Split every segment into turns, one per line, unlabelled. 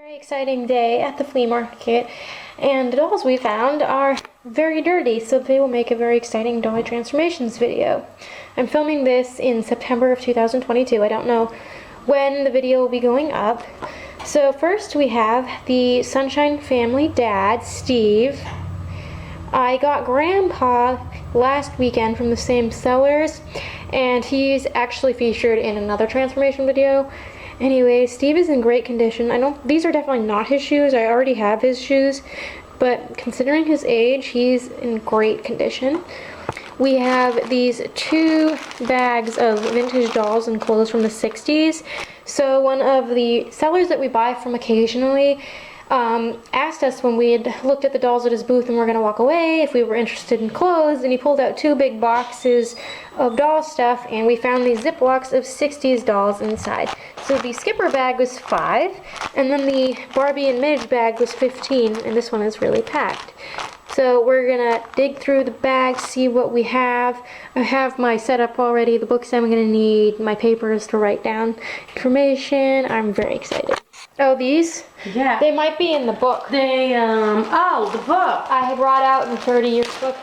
Very exciting day at the flea market, and the dolls we found are very dirty, so they will make a very exciting Dolly transformations video. I'm filming this in September of 2022. I don't know when the video will be going up. So first we have the Sunshine Family dad, Steve. I got Grandpa last weekend from the same sellers, and he's actually featured in another transformation video. Anyway, Steve is in great condition. These are definitely not his shoes. I already have his shoes, but considering his age, he's in great condition. We have these 2 bags of vintage dolls and clothes from the 60s. So one of the sellers that we buy from occasionally asked us when we had looked at the dolls at his booth and we're going to walk away if we were interested in clothes, and he pulled out 2 big boxes of doll stuff, and we found these Ziplocs of 60s dolls inside. So the Skipper bag was 5, and then the Barbie and Midge bag was 15, and this one is really packed. So we're gonna dig through the bag, see what we have. I have my setup already, the books I'm gonna need, my papers to write down information. I'm very excited. Oh, these?
Yeah.
They might be in the book.
Oh, the book.
I brought out in the 30 years book.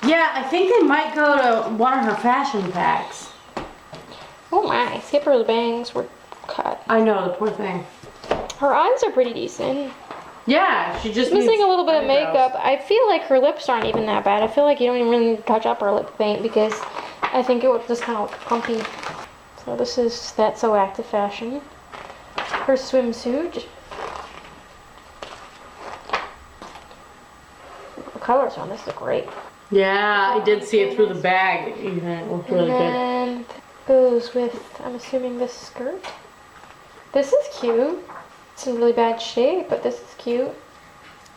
Yeah, I think they might go to one of her fashion packs.
Oh my, Skipper's bangs were cut.
I know, the poor thing.
Her eyes are pretty decent.
Yeah, she just
missing a little bit of makeup.
eyebrows.
I feel like her lips aren't even that bad. I feel like you don't even really need to touch up her lip paint because I think it would just kind of look pumpy. So this is That's So Active Fashion. Her swimsuit. The colors on this look great.
Yeah, I did see it through the bag. Even it looked really good.
And goes with, I'm assuming, this skirt. This is cute. It's in really bad shape, but this is cute.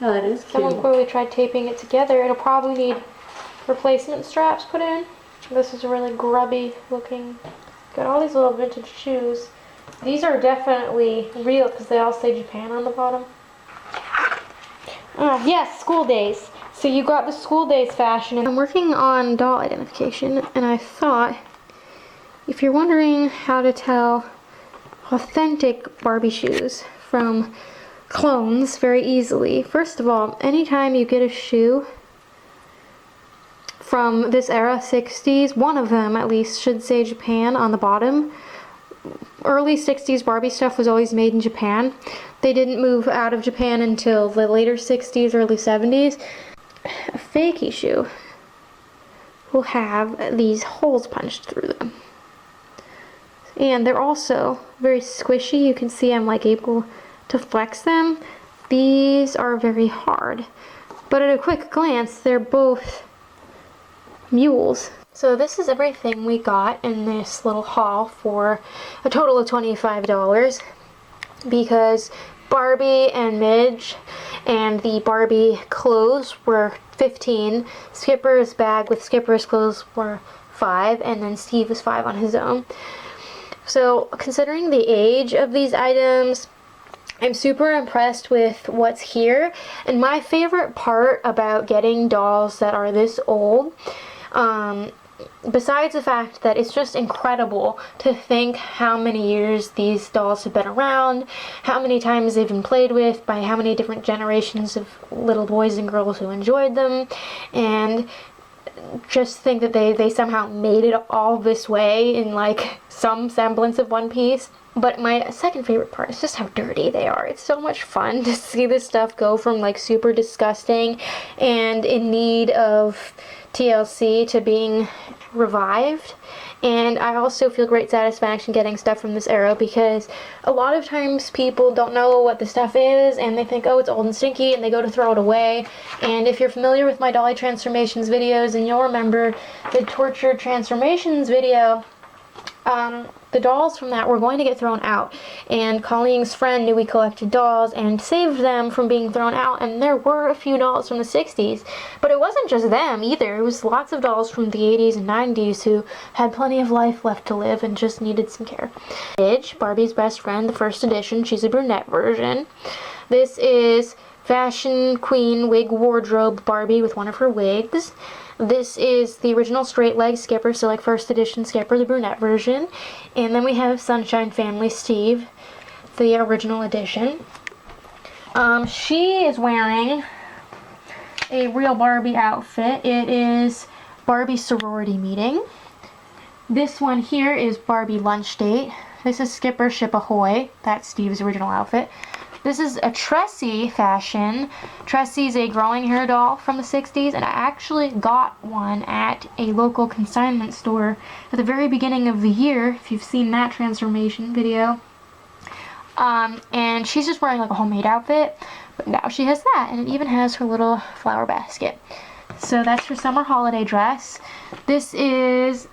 Oh, that is cute.
Someone clearly tried taping it together. It'll probably need replacement straps put in. This is really grubby looking. Got all these little vintage shoes. These are definitely real because they all say Japan on the bottom. Yes, school days. So you got the school days fashion. I'm working on doll identification, and I thought, if you're wondering how to tell authentic Barbie shoes from clones very easily, first of all, anytime you get a shoe from this era, 60s, one of them at least should say Japan on the bottom. Early 60s Barbie stuff was always made in Japan. They didn't move out of Japan until the later 60s, early 70s. A fakie shoe will have these holes punched through them. And they're also very squishy. You can see I'm like able to flex them. These are very hard. But at a quick glance, they're both mules. So this is everything we got in this little haul for a total of $25 because Barbie and Midge and the Barbie clothes were 15, Skipper's bag with Skipper's clothes were 5, and then Steve was 5 on his own. So considering the age of these items, I'm super impressed with what's here. And my favorite part about getting dolls that are this old, besides the fact that it's just incredible to think how many years these dolls have been around, how many times they've been played with by how many different generations of little boys and girls who enjoyed them, and just think that they somehow made it all this way in like some semblance of one piece. But my second favorite part is just how dirty they are. It's so much fun to see this stuff go from like super disgusting and in need of TLC to being revived. And I also feel great satisfaction getting stuff from this era because a lot of times people don't know what the stuff is and they think, oh, it's old and stinky, and they go to throw it away. And if you're familiar with my Dolly transformations videos, and you'll remember the tortured transformations video, the dolls from that were going to get thrown out, and Colleen's friend knew we collected dolls and saved them from being thrown out, and there were a few dolls from the 60s, but it wasn't just them either. It was lots of dolls from the 80s and 90s who had plenty of life left to live and just needed some care. Midge, Barbie's best friend, the first edition. She's a brunette version. This is Fashion Queen Wig Wardrobe Barbie with one of her wigs. This is the original straight leg Skipper, so like first edition Skipper, the brunette version. And then we have Sunshine Family Steve, the original edition. She is wearing a real Barbie outfit. It is Barbie sorority meeting. This one here is Barbie lunch date. This is Skipper Ship Ahoy. That's Steve's original outfit. This is a Tressie fashion. Tressie's a growing hair doll from the 60s, and I actually got one at a local consignment store at the very beginning of the year, if you've seen that transformation video. And she's just wearing like a homemade outfit, but now she has that, and it even has her little flower basket. So that's her summer holiday dress. This is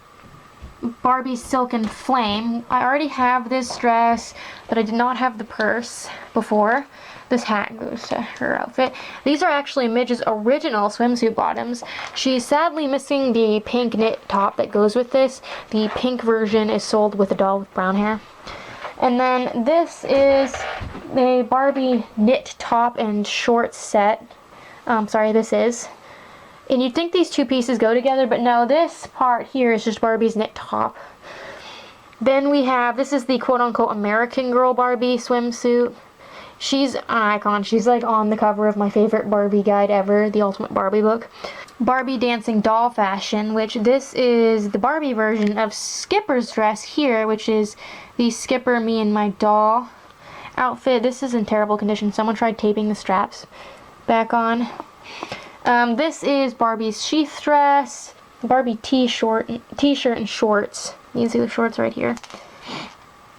Barbie Silk and Flame. I already have this dress, but I did not have the purse before. This hat goes to her outfit. These are actually Midge's original swimsuit bottoms. She's sadly missing the pink knit top that goes with this. The pink version is sold with a doll with brown hair. And then this is a Barbie knit top and shorts set. This is. And you'd think these two pieces go together, but no, this part here is just Barbie's knit top. Then we have, this is the quote-unquote American Girl Barbie swimsuit. She's an icon. She's like on the cover of my favorite Barbie guide ever, the Ultimate Barbie book. Barbie Dancing Doll Fashion, which this is the Barbie version of Skipper's dress here, which is the Skipper Me and My Doll outfit. This is in terrible condition. Someone tried taping the straps back on. This is Barbie's sheath dress, Barbie t-shirt and shorts. You can see the shorts right here.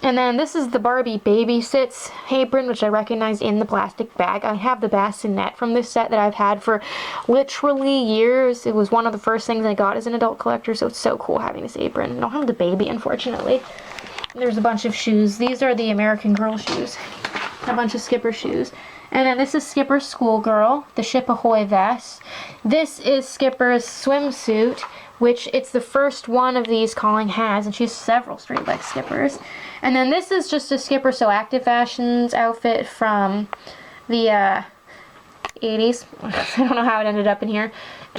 And then this is the Barbie Baby Sits apron, which I recognized in the plastic bag. I have the bassinet from this set that I've had for literally years. It was one of the first things I got as an adult collector, so it's so cool having this apron. I don't have the baby, unfortunately. There's a bunch of shoes. These are the American Girl shoes. A bunch of Skipper shoes. And then this is Skipper's Schoolgirl, the Ship Ahoy vest. This is Skipper's swimsuit, which it's the first one of these Colleen has, and she has several straight leg Skippers. And then this is just a Skipper So Active Fashions outfit from the 80s. I don't know how it ended up in here.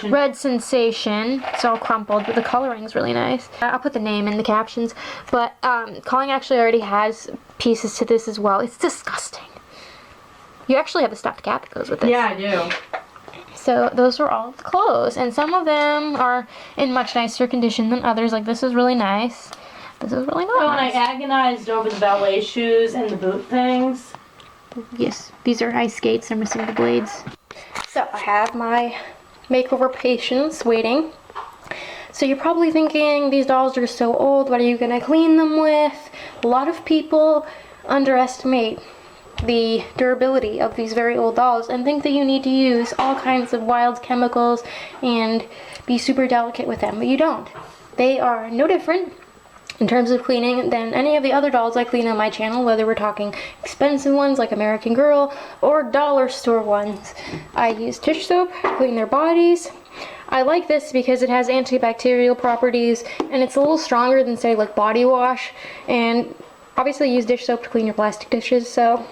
Red Sensation. It's all crumpled, but the coloring is really nice. I'll put the name in the captions. But Colleen actually already has pieces to this as well. It's disgusting. You actually have a stuffed cat that goes with this.
Yeah, I do.
So those are all the clothes. And some of them are in much nicer condition than others. Like this is really nice. This is really nice.
Oh, and I agonized over the ballet shoes and the boot things.
Yes, these are ice skates. They're missing the blades. So I have my makeover patients waiting. So you're probably thinking, these dolls are so old. What are you going to clean them with? A lot of people underestimate the durability of these very old dolls and think that you need to use all kinds of wild chemicals and be super delicate with them, but you don't. They are no different in terms of cleaning than any of the other dolls I clean on my channel, whether we're talking expensive ones like American Girl or dollar store ones. I use dish soap to clean their bodies. I like this because it has antibacterial properties and it's a little stronger than, say, like body wash, and obviously use dish soap to clean your plastic dishes, so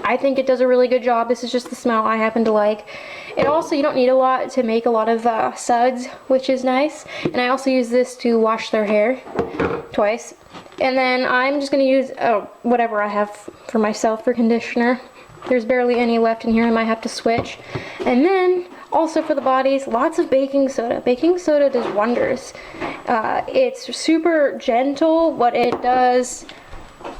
I think it does a really good job. This is just the smell I happen to like. And also, you don't need a lot to make a lot of suds, which is nice. And I also use this to wash their hair twice. And then I'm just going to use whatever I have for myself for conditioner. There's barely any left in here. I might have to switch. And then also for the bodies, lots of baking soda. Baking soda does wonders. It's super gentle. What it does,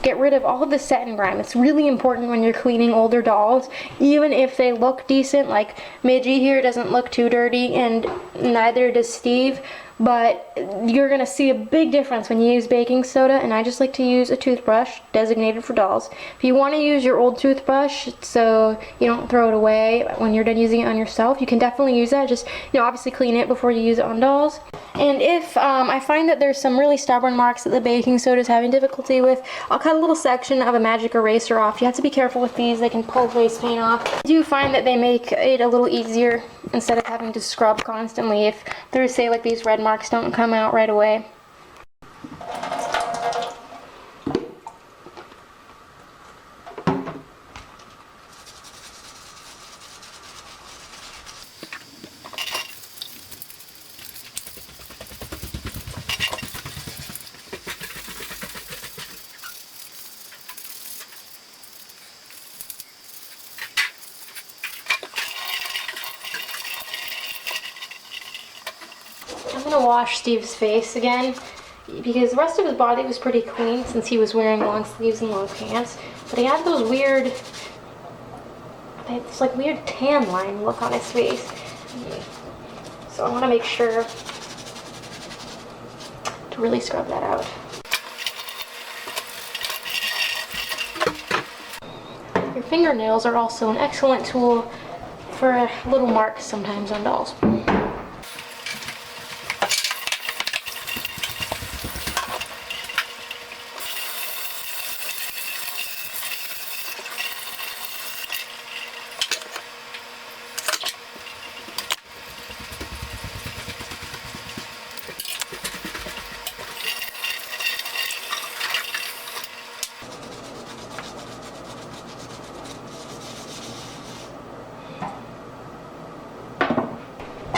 get rid of all of the set and grime. It's really important when you're cleaning older dolls, even if they look decent. Like Midgie here doesn't look too dirty, and neither does Steve, but you're gonna see a big difference when you use baking soda. And I just like to use a toothbrush designated for dolls. If you want to use your old toothbrush so you don't throw it away when you're done using it on yourself, you can definitely use that. Just, obviously clean it before you use it on dolls. And if I find that there's some really stubborn marks that the baking soda is having difficulty with, I'll cut a little section of a magic eraser off. You have to be careful with these. They can pull face paint off. I do find that they make it a little easier instead of having to scrub constantly if there's, say, like these red marks don't come out right away. gonna wash Steve's face again because the rest of his body was pretty clean since he was wearing long sleeves and long pants. But he had those weird, it's like weird tan line look on his face. So I want to make sure to really scrub that out. Your fingernails are also an excellent tool for little marks sometimes on dolls.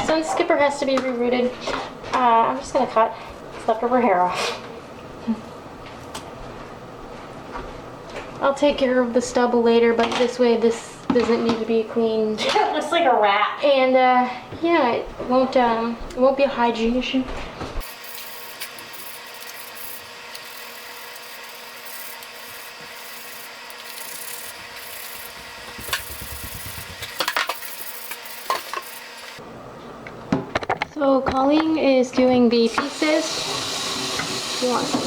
Since Skipper has to be rerooted, I'm just going to cut leftover hair off. I'll take care of the stubble later, but this way this doesn't need to be cleaned.
It looks like a rat.
And yeah, it won't be a hygiene issue. So Colleen is doing the pieces. You want some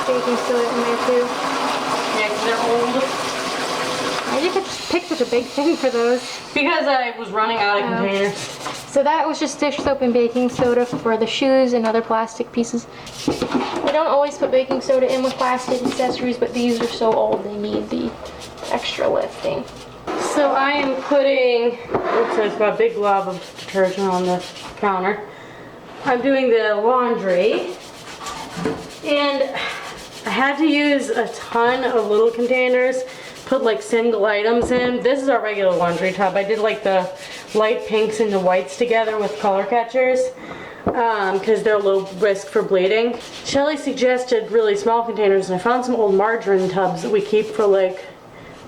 baking soda in there too?
Yeah, 'cause they're old.
Why did you pick such a big thing for those?
Because I was running out of containers.
So that was just dish soap and baking soda for the shoes and other plastic pieces. We don't always put baking soda in with plastic accessories, but these are so old they need the extra lifting.
So I am putting, oops, I've got a big glob of detergent on the counter. I'm doing the laundry, and I had to use a ton of little containers, put like single items in. This is our regular laundry tub. I did like the light pinks and the whites together with color catchers because they're low risk for bleeding. Shelly suggested really small containers, and I found some old margarine tubs that we keep for like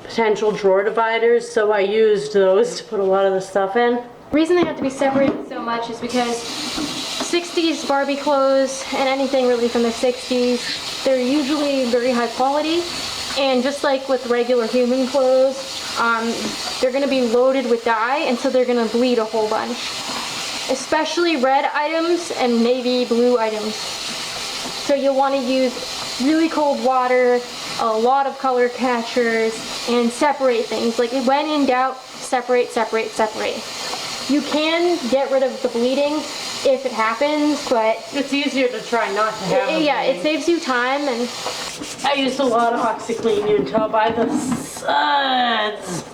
potential drawer dividers, so I used those to put a lot of the stuff in.
The reason they have to be separated so much is because 60s Barbie clothes and anything really from the 60s, they're usually very high quality, and just like with regular human clothes, they're going to be loaded with dye, and so they're going to bleed a whole bunch. Especially red items and navy blue items. So you'll want to use really cold water, a lot of color catchers, and separate things. Like when in doubt, separate, separate, separate. You can get rid of the bleeding if it happens, but
it's easier to try not to have
yeah, it saves you time. And
I used a lot of OxyClean, you can tell by the suds,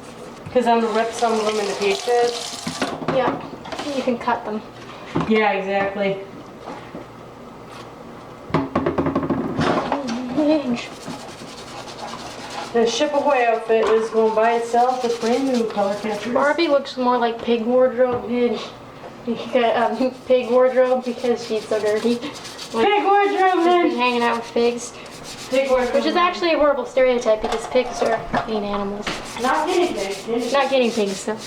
because I'm gonna rip some of them into pieces.
yeah, you can cut them.
Yeah, exactly. The ship away outfit is going by itself with brand new color catchers.
Barbie looks more like pig wardrobe, pig wardrobe because she's so dirty.
Pig wardrobe,
She's been hanging out with pigs.
Pig wardrobe.
Which is actually a horrible stereotype because pigs are clean animals.
Not guinea pigs.
Not guinea pigs, though.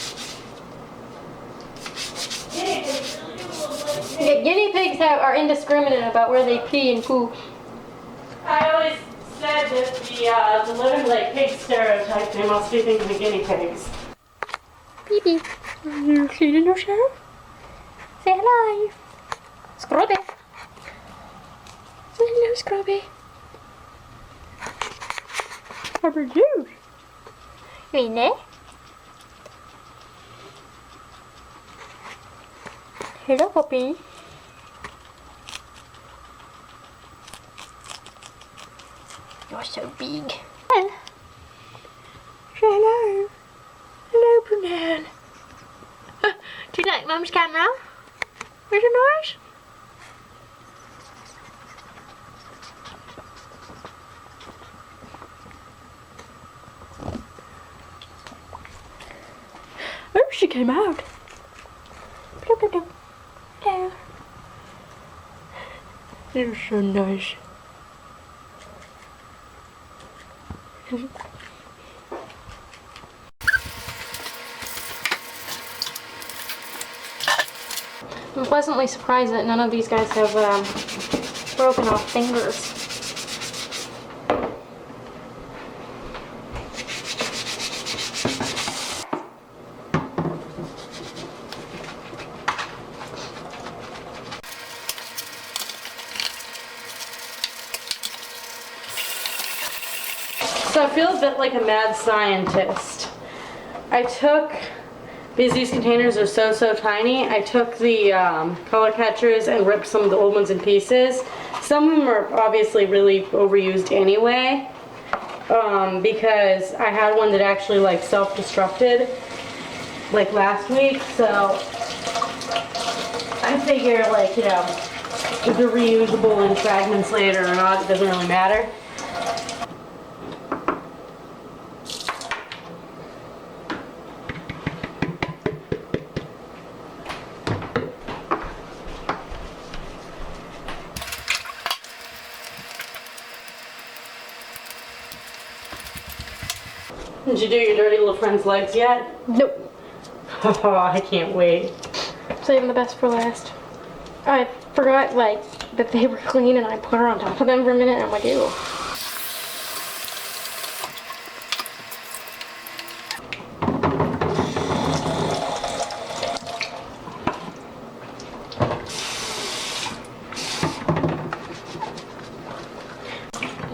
Yeah, guinea pigs are indiscriminate about where they pee and poo.
I always said that the living like pig stereotype, they must be thinking of guinea pigs.
Pee-pee. Are you cleaning yourself? Say hello. Scrubby. Say hello, Scrubby. How about you? Really? Hello, puppy. You're so big. Say hello. Hello, Brunel. Do you like Mum's camera? Is it nice? Oh, she came out. Hello. You're so nice. I'm pleasantly surprised that none of these guys have broken off fingers.
So I feel a bit like a mad scientist. I took, because these containers are so tiny, I took the color catchers and ripped some of the old ones in pieces. Some of them are obviously really overused anyway, because I had one that actually like self-destructed like last week, so I figure like, you know, if they're reusable in fragments later or not, it doesn't really matter. Did you do your dirty little friend's legs yet?
Nope.
Oh, I can't wait.
Saving the best for last. I forgot, like, that they were clean and I put her on top of them for a minute and I'm like, ew.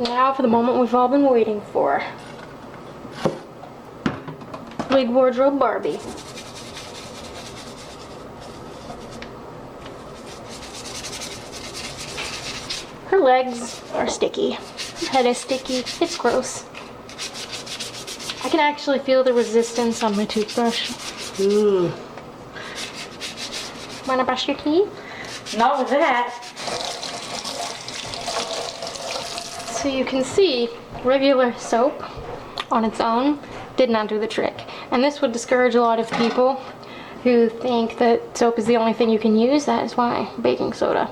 Now for the moment we've all been waiting for. Wig wardrobe Barbie. Her legs are sticky. Her head is sticky. It's gross. I can actually feel the resistance on my toothbrush.
Ooh.
Wanna brush your teeth?
Not with that.
So you can see regular soap on its own did not do the trick. And this would discourage a lot of people who think that soap is the only thing you can use. That is why baking soda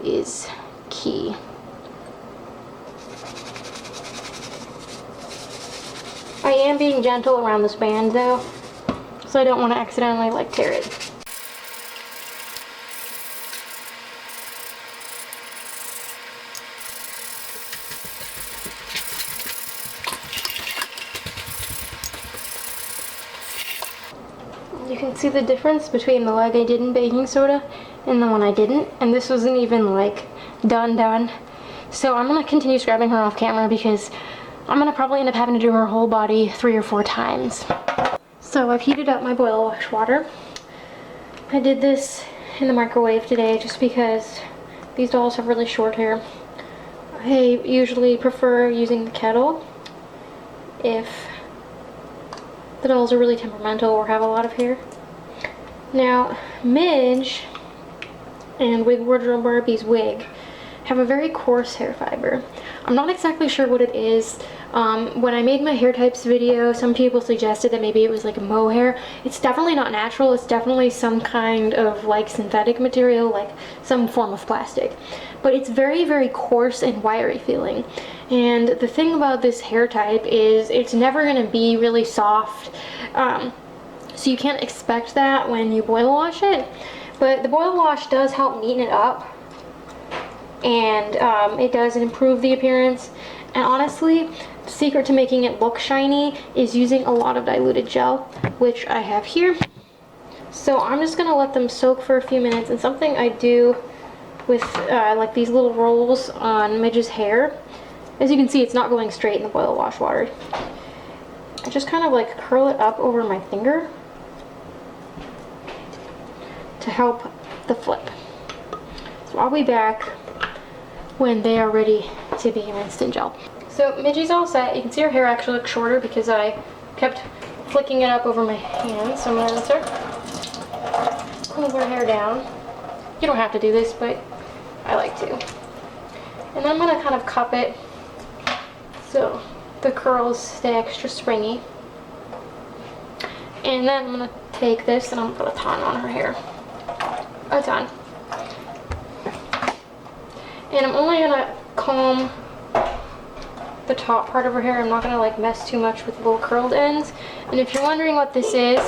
is key. I am being gentle around this band though, so I don't want to accidentally like tear it. You can see the difference between the leg I did in baking soda and the one I didn't, and this wasn't even like done. So I'm gonna continue scrubbing her off camera because I'm gonna probably end up having to do her whole body 3 or 4 times. So I've heated up my boil wash water. I did this in the microwave today just because these dolls have really short hair. I usually prefer using the kettle if the dolls are really temperamental or have a lot of hair. Now, Midge and Wig Wardrobe Barbie's wig have a very coarse hair fiber. I'm not exactly sure what it is. When I made my hair types video, some people suggested that maybe it was like mohair. It's definitely not natural. It's definitely some kind of like synthetic material, like some form of plastic. But it's very coarse and wiry feeling. And the thing about this hair type is it's never going to be really soft. So you can't expect that when you boil wash it. But the boil wash does help neaten it up. And it does improve the appearance. And honestly, the secret to making it look shiny is using a lot of diluted gel, which I have here. So I'm just gonna let them soak for a few minutes. And something I do with like these little rolls on Midge's hair, as you can see, it's not going straight in the boil wash water. I just kind of like curl it up over my finger to help the flip. So I'll be back when they are ready to be rinsed in gel. So Midgie's all set. You can see her hair actually looks shorter because I kept flicking it up over my hands. So I'm gonna rinse her. Cool her hair down. You don't have to do this, but I like to. And then I'm gonna kind of cup it so the curls stay extra springy. And then I'm gonna take this and I'm gonna put a ton on her hair. A ton. And I'm only gonna comb the top part of her hair. I'm not gonna like mess too much with the little curled ends. And if you're wondering what this is,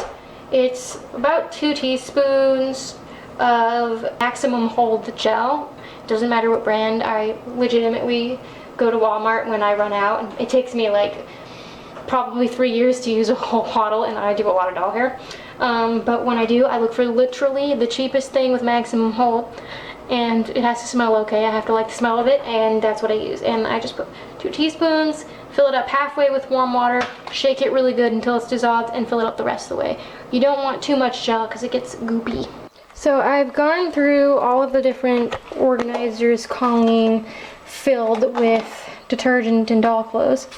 it's about 2 teaspoons of maximum hold gel. Doesn't matter what brand. I legitimately go to Walmart when I run out. It takes me like probably 3 years to use a whole bottle, and I do a lot of doll hair. But when I do, I look for literally the cheapest thing with maximum hold, and it has to smell okay. I have to like the smell of it, and that's what I use. And I just put 2 teaspoons, fill it up halfway with warm water, shake it really good until it's dissolved, and fill it up the rest of the way. You don't want too much gel because it gets goopy. So I've gone through all of the different organizers, Colleen, filled with detergent and doll clothes.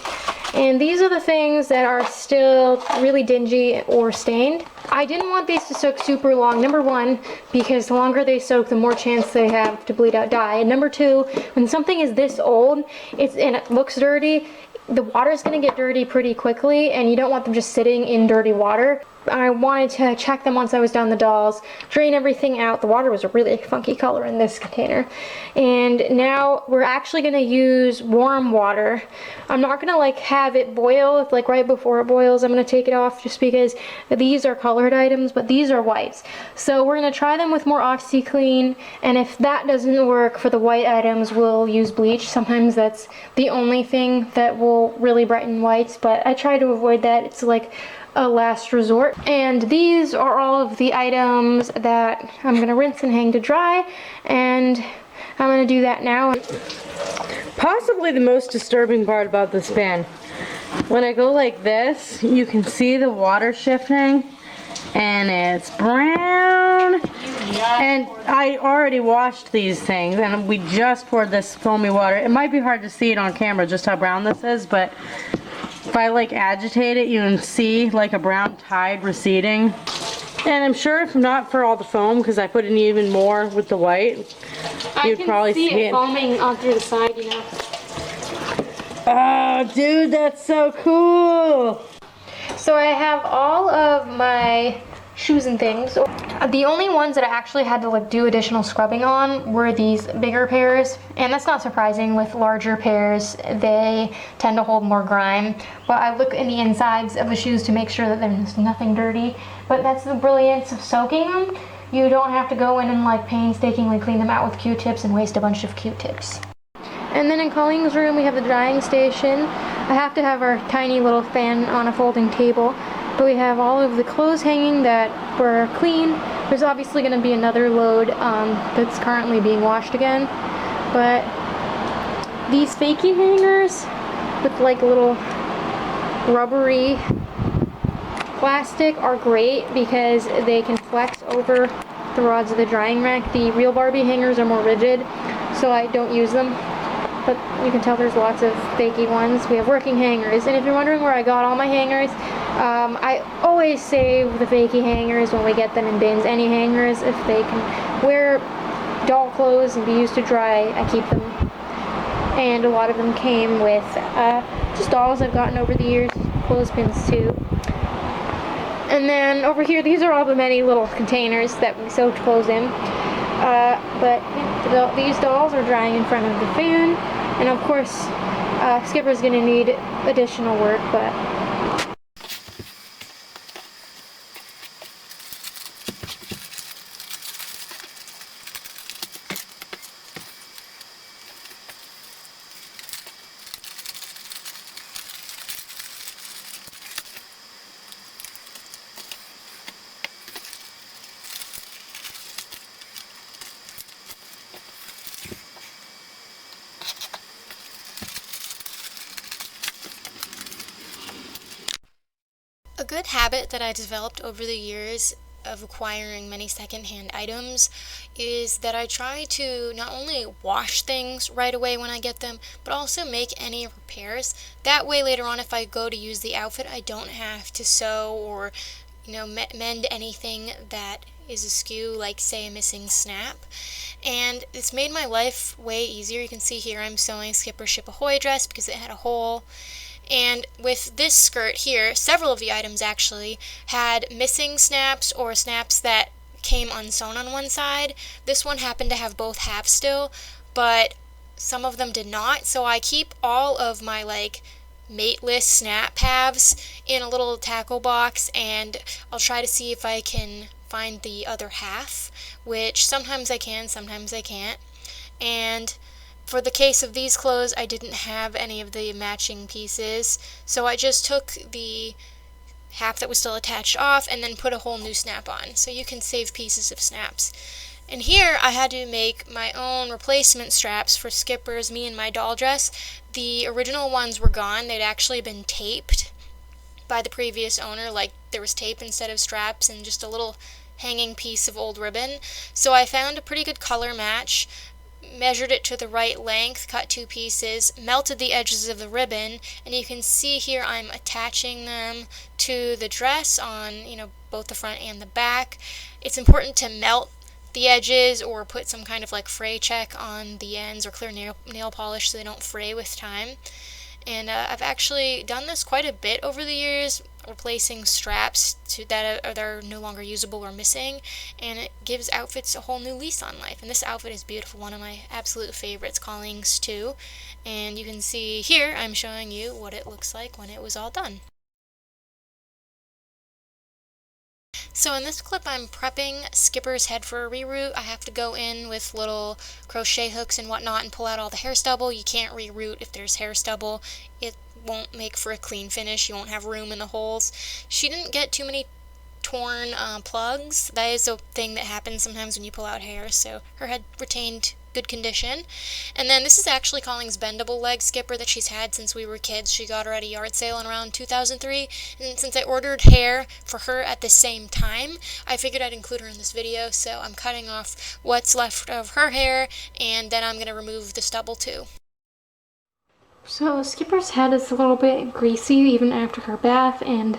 And these are the things that are still really dingy or stained. I didn't want these to soak super long. Number one, because the longer they soak, the more chance they have to bleed out dye. And number two, when something is this old and it looks dirty, the water is going to get dirty pretty quickly, and you don't want them just sitting in dirty water. I wanted to check them once I was done the dolls, drain everything out. The water was a really funky color in this container. And now we're actually going to use warm water. I'm not going to like have it boil, like right before it boils. I'm going to take it off just because these are colored items, but these are whites. So we're going to try them with more OxyClean, and if that doesn't work for the white items, we'll use bleach. Sometimes that's the only thing that will really brighten whites, but I try to avoid that. It's like a last resort. And these are all of the items that I'm going to rinse and hang to dry, and I'm going to do that now.
Possibly the most disturbing part about this pan. When I go like this, you can see the water shifting, and it's brown. And I already washed these things, and we just poured this foamy water. It might be hard to see it on camera just how brown this is, but if I like agitate it, you can see like a brown tide receding. And I'm sure if not for all the foam, because I put in even more with the white, you'd probably see it
foaming on through the side, you know.
Oh, dude, that's so cool.
So I have all of my shoes and things. The only ones that I actually had to like do additional scrubbing on were these bigger pairs, and that's not surprising. With larger pairs, they tend to hold more grime. But I look in the insides of the shoes to make sure that there's nothing dirty. But that's the brilliance of soaking them. You don't have to go in and like painstakingly clean them out with Q-tips and waste a bunch of Q-tips. And then in Colleen's room, we have the drying station. I have to have our tiny little fan on a folding table. But we have all of the clothes hanging that were clean. There's obviously going to be another load that's currently being washed again. But these fakie hangers with like little rubbery plastic are great because they can flex over the rods of the drying rack. The real Barbie hangers are more rigid, so I don't use them. But you can tell there's lots of fakey ones. We have working hangers, and if you're wondering where I got all my hangers, I always save the fakey hangers when we get them in bins. Any hangers, if they can wear doll clothes and be used to dry, I keep them. And a lot of them came with just dolls I've gotten over the years, clothespins too. And then over here, these are all the many little containers that we soaked clothes in. But yeah, these dolls are drying in front of the fan, and of course Skipper's gonna need additional work, but
a good habit that I developed over the years of acquiring many secondhand items is that I try to not only wash things right away when I get them, but also make any repairs. That way later on, if I go to use the outfit, I don't have to sew or mend anything that is askew, like say a missing snap. And it's made my life way easier. You can see here I'm sewing Skipper's Ship Ahoy dress because it had a hole. And with this skirt here, several of the items actually had missing snaps or snaps that came unsewn on one side. This one happened to have both halves still, but some of them did not. So I keep all of my mateless snap halves in a little tackle box, and I'll try to see if I can find the other half, which sometimes I can, sometimes I can't. And for the case of these clothes, I didn't have any of the matching pieces, so I just took the half that was still attached off and then put a whole new snap on, so you can save pieces of snaps. And here I had to make my own replacement straps for Skipper's Me and My Doll dress. The original ones were gone. They'd actually been taped by the previous owner, like there was tape instead of straps and just a little hanging piece of old ribbon. So I found a pretty good color match, measured it to the right length, cut 2 pieces, melted the edges of the ribbon, and you can see here I'm attaching them to the dress on, both the front and the back. It's important to melt the edges or put some kind of like fray check on the ends or clear nail polish so they don't fray with time. And I've actually done this quite a bit over the years, replacing straps that are no longer usable or missing, and it gives outfits a whole new lease on life. And this outfit is beautiful, one of my absolute favorites, Callings 2. And you can see here I'm showing you what it looks like when it was all done. So in this clip I'm prepping Skipper's head for a reroot. I have to go in with little crochet hooks and whatnot and pull out all the hair stubble. You can't reroot if there's hair stubble. It won't make for a clean finish. You won't have room in the holes. She didn't get too many torn plugs. That is a thing that happens sometimes when you pull out hair, so her head retained good condition. And then this is actually Calling's bendable leg skipper that she's had since we were kids. She got her at a yard sale in around 2003, and since I ordered hair for her at the same time, I figured I'd include her in this video. So I'm cutting off what's left of her hair, and then I'm going to remove the stubble too.
So Skipper's head is a little bit greasy even after her bath, and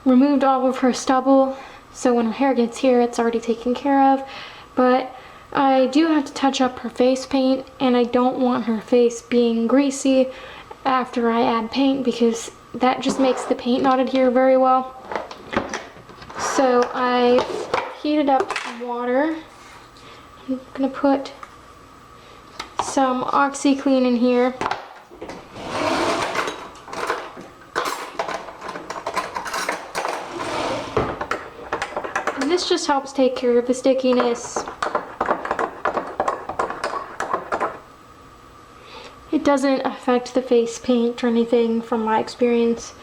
removed all of her stubble, so when her hair gets here it's already taken care of. But I do have to touch up her face paint, and I don't want her face being greasy after I add paint because that just makes the paint not adhere very well. So I heated up some water. I'm gonna put some OxyClean in here. And this just helps take care of the stickiness. It doesn't affect the face paint or anything from my experience.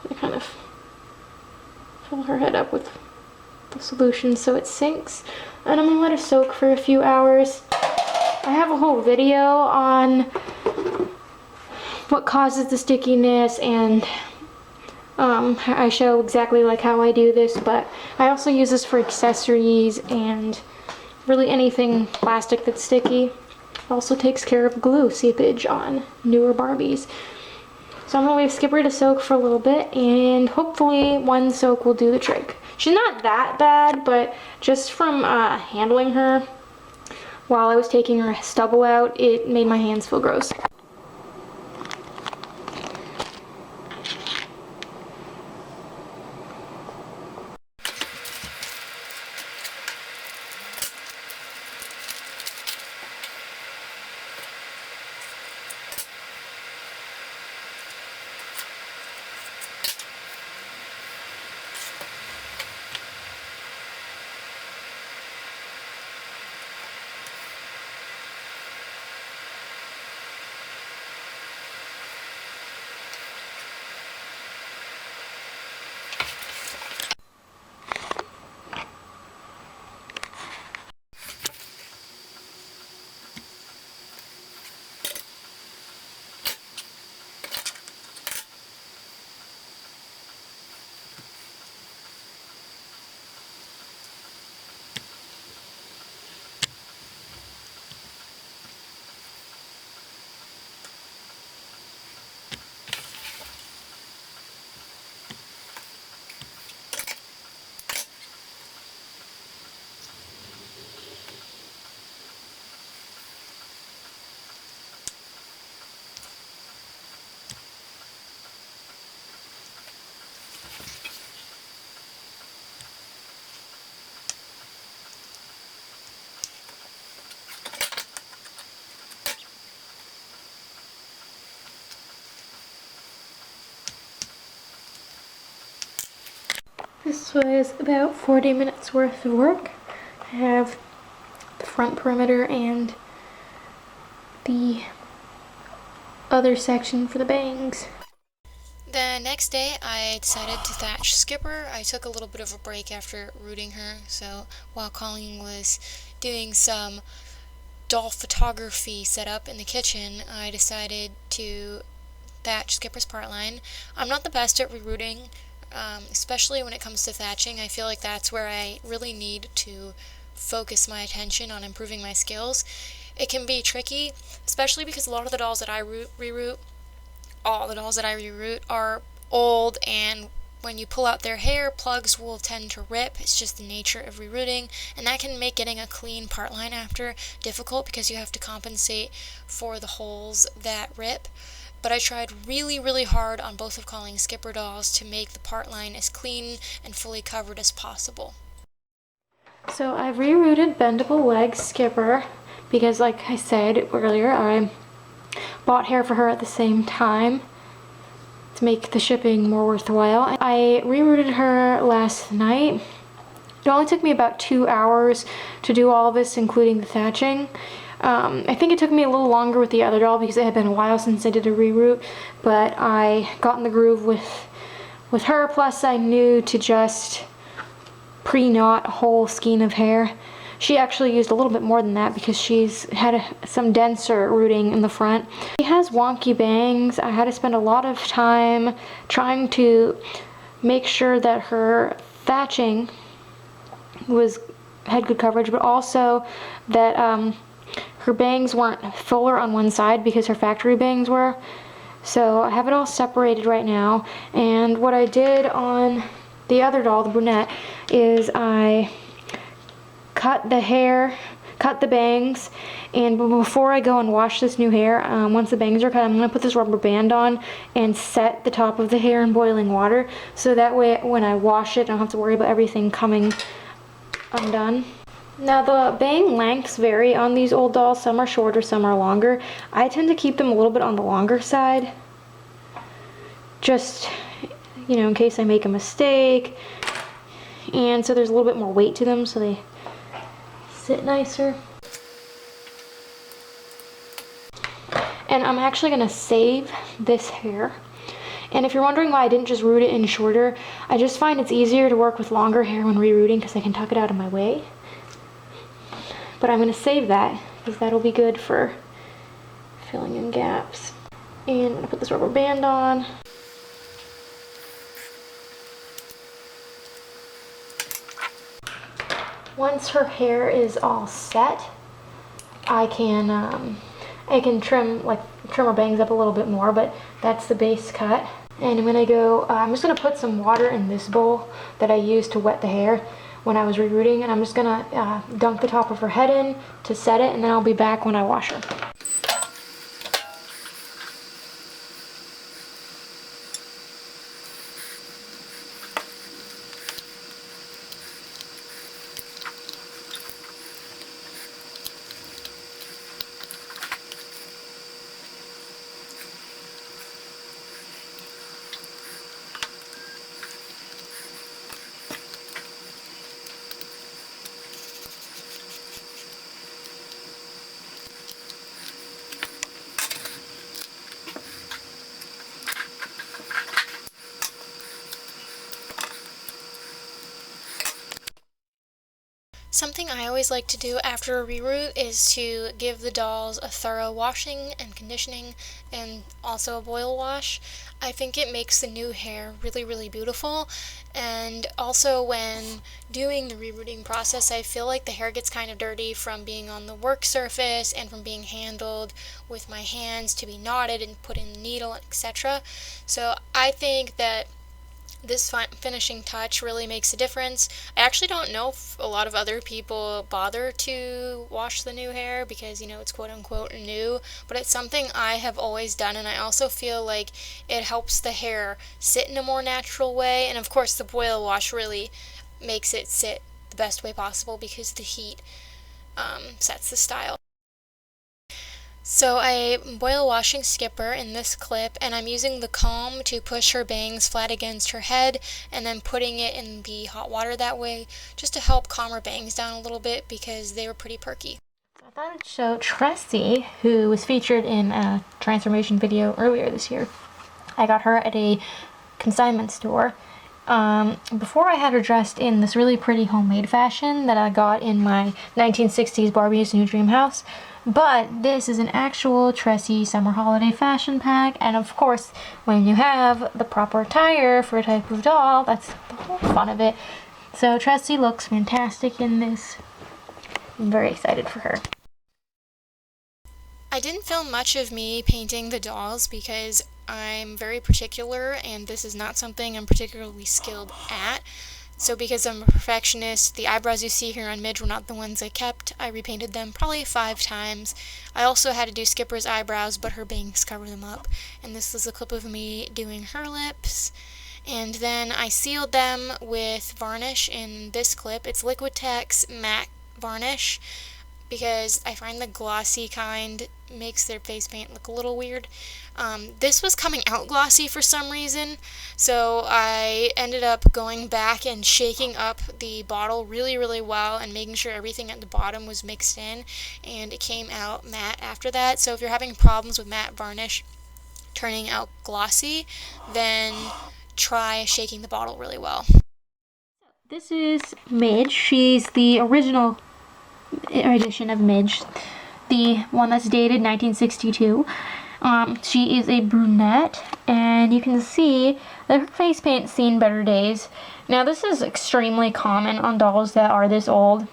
I kind of fill her head up with the solution so it sinks, and I'm gonna let it soak for a few hours. I have a whole video on what causes the stickiness, and I show exactly like how I do this, but I also use this for accessories and really anything plastic that's sticky. It also takes care of glue seepage on newer Barbies. So I'm gonna leave Skipper to soak for a little bit, and hopefully one soak will do the trick. She's not that bad, but just from handling her while I was taking her stubble out, it made my hands feel gross. This was about 40 minutes worth of work. I have the front perimeter and the other section for the bangs.
The next day, I decided to thatch Skipper. I took a little bit of a break after rooting her, so while Colleen was doing some doll photography setup in the kitchen, I decided to thatch Skipper's part line. I'm not the best at rerooting, especially when it comes to thatching. I feel like that's where I really need to focus my attention on improving my skills. It can be tricky, especially because a lot of the dolls that I reroot, all the dolls that I reroot are old, and when you pull out their hair, plugs will tend to rip. It's just the nature of rerooting, and that can make getting a clean part line after difficult because you have to compensate for the holes that rip. But I tried really hard on both of Colleen's Skipper dolls to make the part line as clean and fully covered as possible.
So I've rerooted Bendable Legs Skipper because, like I said earlier, I bought hair for her at the same time to make the shipping more worthwhile. I rerooted her last night. It only took me about 2 hours to do all of this, including the thatching. I think it took me a little longer with the other doll because it had been a while since I did a reroot, but I got in the groove with her, plus I knew to just pre-knot a whole skein of hair. She actually used a little bit more than that because she's had some denser rooting in the front. She has wonky bangs. I had to spend a lot of time trying to make sure that her thatching had good coverage, but also that her bangs weren't fuller on one side because her factory bangs were. So I have it all separated right now, and what I did on the other doll, the brunette, is I cut the bangs, and before I go and wash this new hair, once the bangs are cut, I'm going to put this rubber band on and set the top of the hair in boiling water, so that way when I wash it I don't have to worry about everything coming undone. Now the bang lengths vary on these old dolls. Some are shorter, some are longer. I tend to keep them a little bit on the longer side, just, you know, in case I make a mistake, and so there's a little bit more weight to them so they sit nicer. And I'm actually going to save this hair. And if you're wondering why I didn't just root it in shorter, I just find it's easier to work with longer hair when rerooting because I can tuck it out of my way. But I'm going to save that because that'll be good for filling in gaps. And I'm going to put this rubber band on. Once her hair is all set, I can trim her bangs up a little bit more, but that's the base cut. And I'm just gonna put some water in this bowl that I used to wet the hair when I was rerooting, and I'm just gonna dunk the top of her head in to set it, and then I'll be back when I wash her.
Something I always like to do after a reroot is to give the dolls a thorough washing and conditioning, and also a boil wash. I think it makes the new hair really beautiful, and also when doing the rerooting process, I feel like the hair gets kind of dirty from being on the work surface and from being handled with my hands to be knotted and put in the needle, etc. So I think that this finishing touch really makes a difference. I actually don't know if a lot of other people bother to wash the new hair because, you know, it's quote-unquote new, but it's something I have always done, and I also feel like it helps the hair sit in a more natural way, and of course the boil wash really makes it sit the best way possible because the heat sets the style. So I boil washing Skipper in this clip, and I'm using the comb to push her bangs flat against her head and then putting it in the hot water that way just to help calm her bangs down a little bit because they were pretty perky.
I thought I'd show Tressie, who was featured in a transformation video earlier this year. I got her at a consignment store. Before I had her dressed in this really pretty homemade fashion that I got in my 1960s Barbie's New Dream House. But this is an actual Tressie summer holiday fashion pack, and of course, when you have the proper attire for a type of doll, that's the whole fun of it. So Tressie looks fantastic in this. I'm very excited for her.
I didn't film much of me painting the dolls because I'm very particular and this is not something I'm particularly skilled at. So because I'm a perfectionist, the eyebrows you see here on Midge were not the ones I kept. I repainted them probably 5 times. I also had to do Skipper's eyebrows, but her bangs cover them up. And this is a clip of me doing her lips. And then I sealed them with varnish in this clip. It's Liquitex matte varnish because I find the glossy kind makes their face paint look a little weird. This was coming out glossy for some reason, so I ended up going back and shaking up the bottle really, really well and making sure everything at the bottom was mixed in, and it came out matte after that. So if you're having problems with matte varnish turning out glossy, then try shaking the bottle really well.
This is Midge. She's the original edition of Midge, the one that's dated 1962. She is a brunette, and you can see that her face paint's seen better days. Now, this is extremely common on dolls that are this old,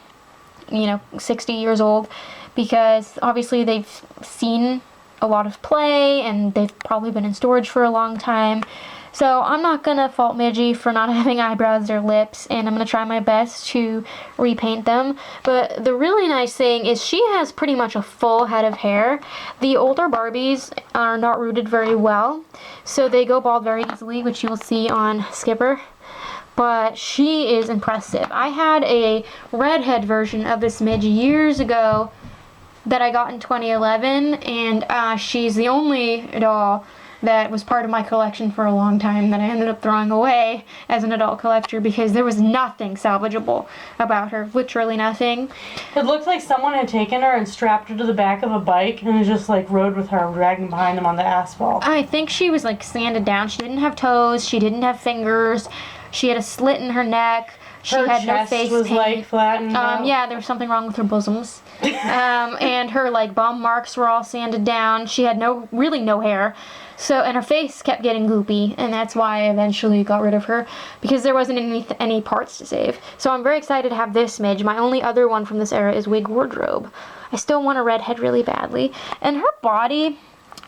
60 years old, because obviously they've seen a lot of play, and they've probably been in storage for a long time. So I'm not going to fault Midgie for not having eyebrows or lips, and I'm going to try my best to repaint them. But the really nice thing is she has pretty much a full head of hair. The older Barbies are not rooted very well, so they go bald very easily, which you will see on Skipper. But she is impressive. I had a redhead version of this Midge years ago that I got in 2011, and she's the only doll that was part of my collection for a long time that I ended up throwing away as an adult collector because there was nothing salvageable about her. Literally nothing.
It looked like someone had taken her and strapped her to the back of a bike and just rode with her, dragging behind them on the asphalt.
I think she was sanded down. She didn't have toes. She didn't have fingers. She had a slit in her neck. She
Her
had
chest
no face
was
paint.
flattened out.
Yeah, there was something wrong with her bosoms. And her bum marks were all sanded down. She had really no hair. So, and her face kept getting goopy, and that's why I eventually got rid of her, because there wasn't any parts to save. So I'm very excited to have this Midge. My only other one from this era is Wig Wardrobe. I still want a redhead really badly. And her body,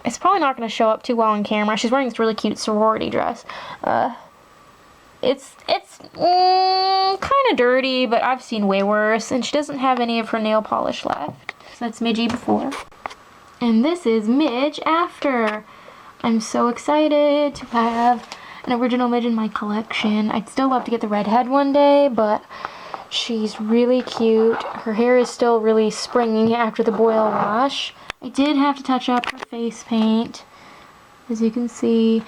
it's probably not going to show up too well on camera. She's wearing this really cute sorority dress. It's kind of dirty, but I've seen way worse, and she doesn't have any of her nail polish left. So that's Midgie before. And this is Midge after. I'm so excited to have an original Midge in my collection. I'd still love to get the redhead one day, but she's really cute. Her hair is still really springy after the boil wash. I did have to touch up her face paint, as you can see.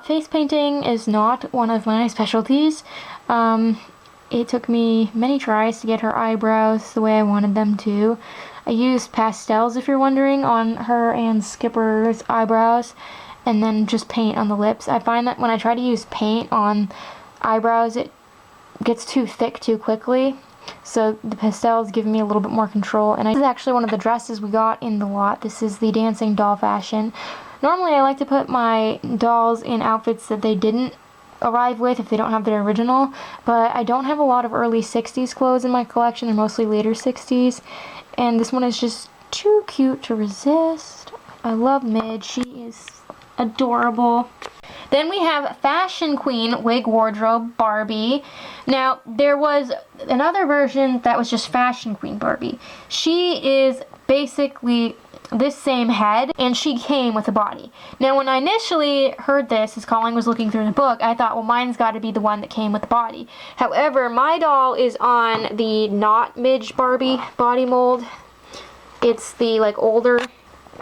Face painting is not one of my specialties. It took me many tries to get her eyebrows the way I wanted them to. I used pastels, if you're wondering, on her and Skipper's eyebrows, and then just paint on the lips. I find that when I try to use paint on eyebrows, it gets too thick too quickly. So the pastels give me a little bit more control. And this is actually one of the dresses we got in the lot. This is the dancing doll fashion. Normally I like to put my dolls in outfits that they didn't arrive with if they don't have their original, but I don't have a lot of early 60s clothes in my collection. They're mostly later 60s, and this one is just too cute to resist. I love Midge. She is adorable. Then we have Fashion Queen Wig Wardrobe Barbie. Now, there was another version that was just Fashion Queen Barbie. She is basically this same head, and she came with a body. Now, when I initially heard this, as Colin was looking through the book, I thought, well, mine's got to be the one that came with the body. However, my doll is on the not Midge Barbie body mold. It's the older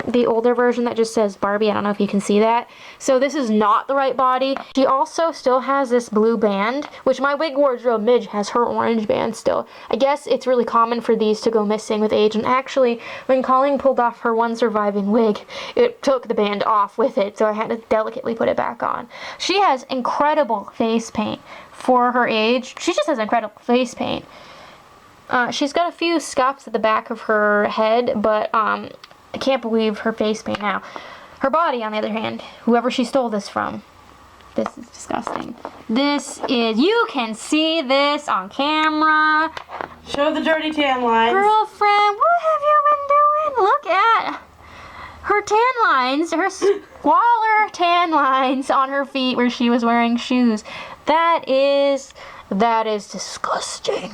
the older version that just says Barbie. I don't know if you can see that. So this is not the right body. She also still has this blue band, which my wig wardrobe Midge has her orange band still. I guess it's really common for these to go missing with age, and actually when Colleen pulled off her one surviving wig, it took the band off with it, so I had to delicately put it back on. She has incredible face paint for her age. She just has incredible face paint. She's got a few scuffs at the back of her head, but I can't believe her face paint now. Her body, on the other hand, whoever she stole this from, this is disgusting. This is, you can see this on camera.
Show the dirty tan lines.
Girlfriend, what have you been doing? Look at her tan lines, her squalor tan lines on her feet where she was wearing shoes. That is disgusting.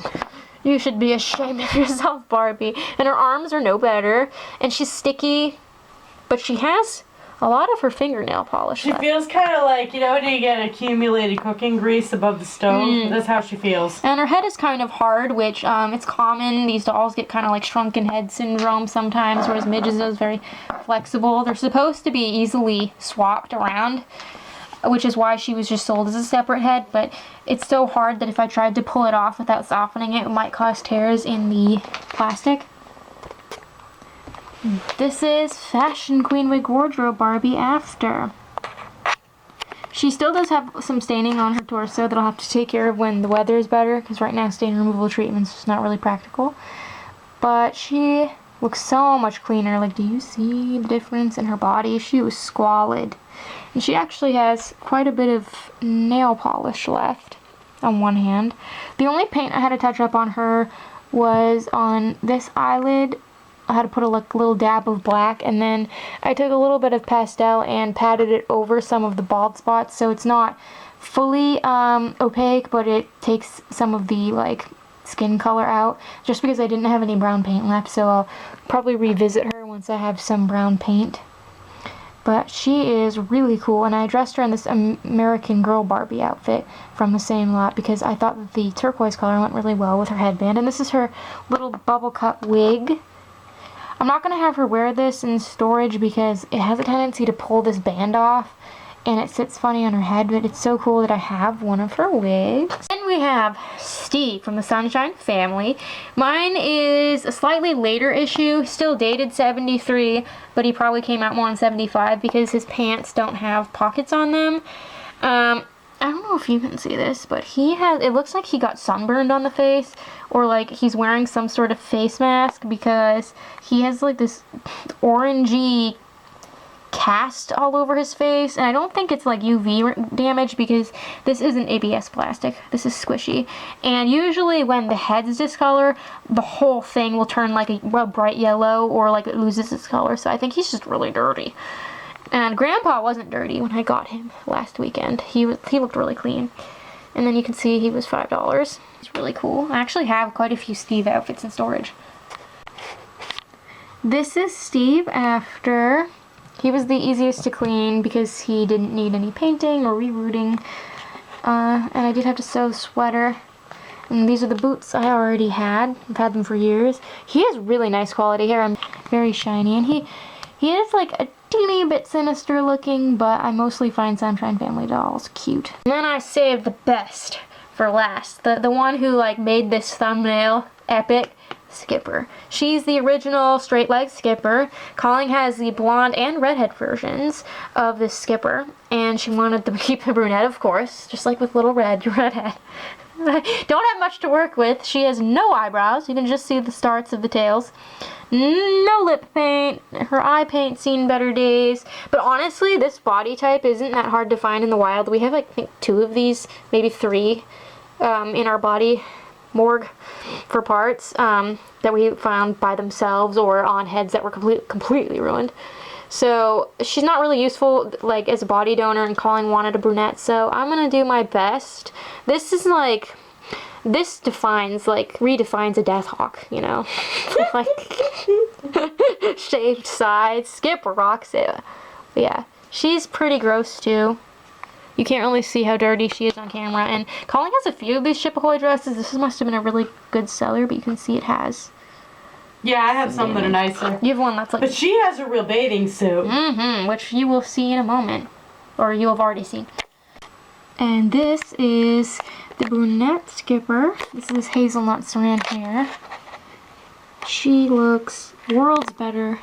You should be ashamed of yourself, Barbie. And her arms are no better. And she's sticky. But she has a lot of her fingernail polish
She
left.
feels kind of like, you know, when you get accumulated cooking grease above the stove? That's how she feels.
And her head is kind of hard, which it's common. These dolls get kind of like shrunken head syndrome sometimes, whereas Midge's is very flexible. They're supposed to be easily swapped around, which is why she was just sold as a separate head, but it's so hard that if I tried to pull it off without softening it, it might cause tears in the plastic. This is Fashion Queen Wig Wardrobe Barbie after. She still does have some staining on her torso that I'll have to take care of when the weather is better, because right now stain removal treatment's just not really practical. But she looks so much cleaner. Like, do you see the difference in her body? She was squalid. And she actually has quite a bit of nail polish left on one hand. The only paint I had to touch up on her was on this eyelid. I had to put a little dab of black, and then I took a little bit of pastel and patted it over some of the bald spots, so it's not fully opaque, but it takes some of the like skin color out, just because I didn't have any brown paint left. So I'll probably revisit her once I have some brown paint. But she is really cool, and I dressed her in this American Girl Barbie outfit from the same lot because I thought that the turquoise color went really well with her headband. And this is her little bubble cut wig. I'm not going to have her wear this in storage because it has a tendency to pull this band off, and it sits funny on her head, but it's so cool that I have one of her wigs. Then we have Steve from the Sunshine Family. Mine is a slightly later issue, still dated 73, but he probably came out more in 75 because his pants don't have pockets on them. I don't know if you can see this, but it looks like he got sunburned on the face, or like he's wearing some sort of face mask, because he has like this orangey cast all over his face, and I don't think it's like UV damage because this isn't ABS plastic. This is squishy, and usually when the head's discolor, the whole thing will turn like a bright yellow, or like it loses its color. So I think he's just really dirty. And Grandpa wasn't dirty when I got him last weekend. He looked really clean. And then you can see he was $5. It's really cool. I actually have quite a few Steve outfits in storage. This is Steve after. He was the easiest to clean because he didn't need any painting or rerooting. And I did have to sew the sweater. And these are the boots I already had. I've had them for years. He has really nice quality hair. I'm very shiny. And he is like a teeny bit sinister looking, but I mostly find Sunshine Family dolls cute. And then I saved the best for last. The one who like made this thumbnail epic. Skipper. She's the original straight leg Skipper. Colleen has the blonde and redhead versions of this Skipper, and she wanted to keep the brunette, of course, just like with little redhead. Don't have much to work with. She has no eyebrows. You can just see the starts of the tails. No lip paint. Her eye paint's seen better days. But honestly, this body type isn't that hard to find in the wild. We have, I think, 2 of these, maybe 3, in our body morgue for parts that we found by themselves or on heads that were completely ruined. So she's not really useful like as a body donor, and Colleen wanted a brunette, so I'm gonna do my best. This is like, this redefines a death hawk, you know. Like shaved sides. Skipper rocks it. But yeah, she's pretty gross too. You can't really see how dirty she is on camera. And Colleen has a few of these Ship Ahoy dresses. This must have been a really good seller, but you can see it has
Yeah, I have some that are nicer.
You have one that's like...
But she has a real bathing suit.
which you will see in a moment. Or you have already seen. And this is the brunette skipper. This is hazelnut saran hair. She looks worlds better.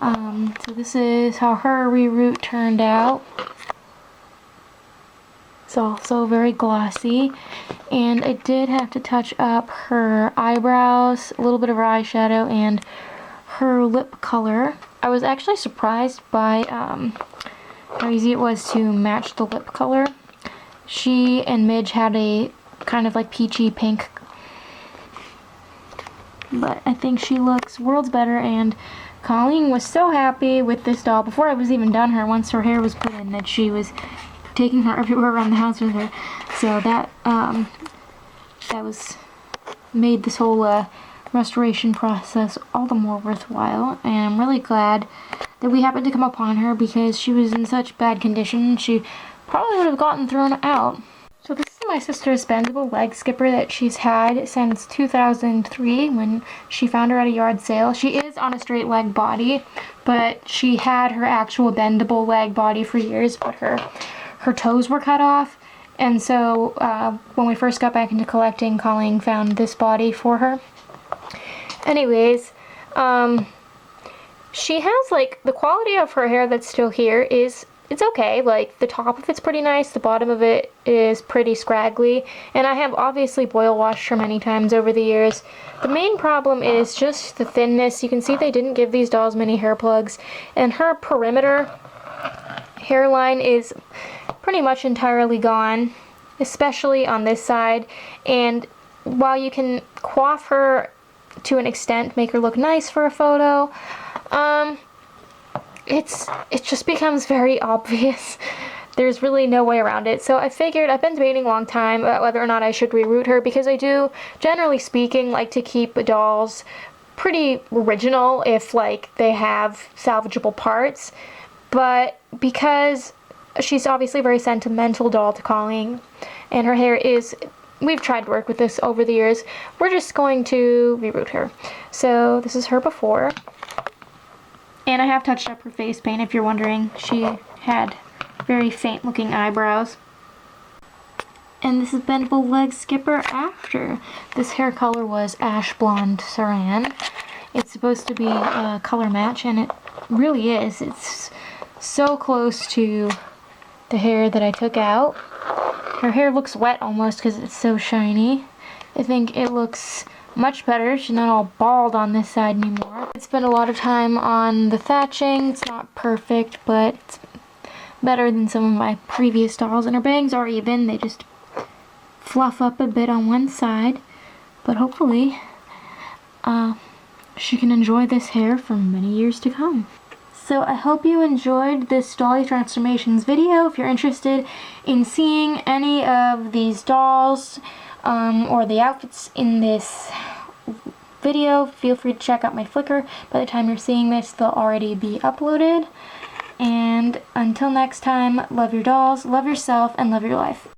So this is how her reroot turned out. It's also very glossy. And I did have to touch up her eyebrows, a little bit of her eyeshadow, and her lip color. I was actually surprised by how easy it was to match the lip color. She and Midge had a kind of like peachy pink, but I think she looks worlds better, and Colleen was so happy with this doll before I was even done her, once her hair was put in, that she was taking her everywhere around the house with her. So that made this whole restoration process all the more worthwhile, and I'm really glad that we happened to come upon her because she was in such bad condition. She probably would have gotten thrown out. So this is my sister's bendable leg skipper that she's had since 2003 when she found her at a yard sale. She is on a straight leg body, but she had her actual bendable leg body for years, but her toes were cut off. And so when we first got back into collecting, Colleen found this body for her. Anyways, she has, like, the quality of her hair that's still here is, it's okay. Like, the top of it's pretty nice, the bottom of it is pretty scraggly, and I have obviously boil washed her many times over the years. The main problem is just the thinness. You can see they didn't give these dolls many hair plugs, and her perimeter hairline is pretty much entirely gone, especially on this side. And while you can coif her to an extent, make her look nice for a photo, it just becomes very obvious. There's really no way around it. So I figured, I've been debating a long time about whether or not I should reroot her, because I do, generally speaking, like to keep dolls pretty original if, like, they have salvageable parts. But because she's obviously a very sentimental doll to Colleen, and her hair is, we've tried to work with this over the years, we're just going to reroot her. So this is her before. And I have touched up her face paint, if you're wondering. She had very faint looking eyebrows. And this is bendable leg skipper after. This hair color was ash blonde saran. It's supposed to be a color match, and it really is. It's so close to the hair that I took out. Her hair looks wet almost because it's so shiny. I think it looks much better. She's not all bald on this side anymore. I spent a lot of time on the thatching. It's not perfect, but it's better than some of my previous dolls. And her bangs are even. They just fluff up a bit on one side. But hopefully, she can enjoy this hair for many years to come. So I hope you enjoyed this Dolly Transformations video. If you're interested in seeing any of these dolls or the outfits in this video, feel free to check out my Flickr. By the time you're seeing this, they'll already be uploaded. And until next time, love your dolls, love yourself, and love your life.